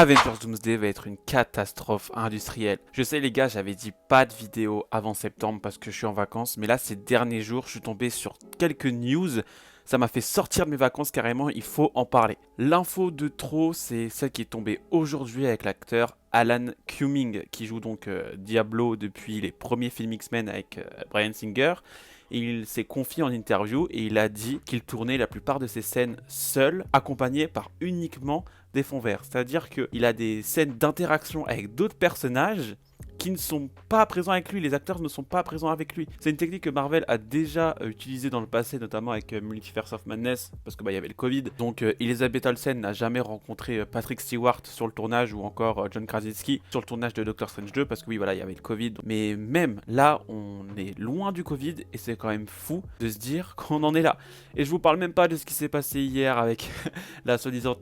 Avengers Doomsday va être une catastrophe industrielle. Je sais les gars, j'avais dit pas de vidéo avant septembre parce que je suis en vacances, mais là ces derniers jours, je suis tombé sur quelques news. Ça m'a fait sortir de mes vacances carrément, il faut en parler. L'info de trop, c'est celle qui est tombée aujourd'hui avec l'acteur Alan Cumming, qui joue donc Diablo depuis les premiers films X-Men avec Bryan Singer. Il s'est confié en interview et il a dit qu'il tournait la plupart de ses scènes seul, accompagné par uniquement des fonds verts. C'est-à-dire qu'il a des scènes d'interaction avec d'autres personnages qui ne sont pas présents avec lui, les acteurs ne sont pas présents avec lui. C'est une technique que Marvel a déjà utilisée dans le passé, notamment avec Multiverse of Madness, parce que y avait le Covid. Donc Elizabeth Olsen n'a jamais rencontré Patrick Stewart sur le tournage, ou encore John Krasinski sur le tournage de Doctor Strange 2, parce que oui, voilà, il y avait le Covid. Mais même là, on est loin du Covid, et c'est quand même fou de se dire qu'on en est là. Et je vous parle même pas de ce qui s'est passé hier avec la soi-disant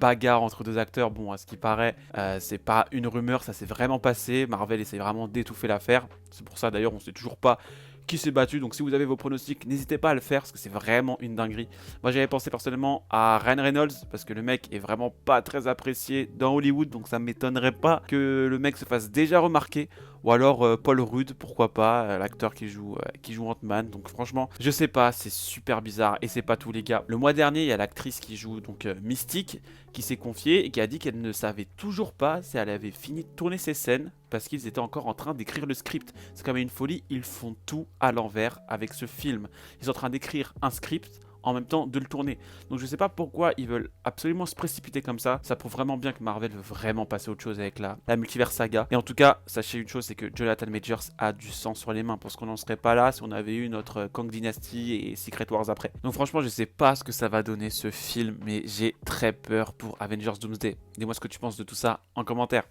bagarre entre deux acteurs. Bon, à ce qui paraît, c'est pas une rumeur, ça s'est vraiment passé. Marvel essaie vraiment d'étouffer l'affaire. C'est pour ça d'ailleurs, on sait toujours pas qui s'est battu. Donc si vous avez vos pronostics, n'hésitez pas à le faire parce que c'est vraiment une dinguerie. Moi j'avais pensé personnellement à Ryan Reynolds parce que le mec est vraiment pas très apprécié dans Hollywood. Donc ça m'étonnerait pas que le mec se fasse déjà remarquer. Ou alors Paul Rudd, pourquoi pas, l'acteur qui joue Ant-Man. Donc franchement, je sais pas, c'est super bizarre. Et c'est pas tout les gars. Le mois dernier, il y a l'actrice qui joue donc Mystique qui s'est confiée et qui a dit qu'elle ne savait toujours pas si elle avait fini de tourner ses scènes parce qu'ils étaient encore en train d'écrire le script. C'est quand même une folie, ils font tout à l'envers avec ce film. Ils sont en train d'écrire un script en même temps de le tourner. Donc je sais pas pourquoi ils veulent absolument se précipiter comme ça. Ça prouve vraiment bien que Marvel veut vraiment passer à autre chose avec la multiverse saga. Et en tout cas, sachez une chose, c'est que Jonathan Majors a du sang sur les mains. Parce qu'on n'en serait pas là si on avait eu notre Kang Dynasty et Secret Wars après. Donc franchement, je sais pas ce que ça va donner ce film, mais j'ai très peur pour Avengers Doomsday. Dis-moi ce que tu penses de tout ça en commentaire.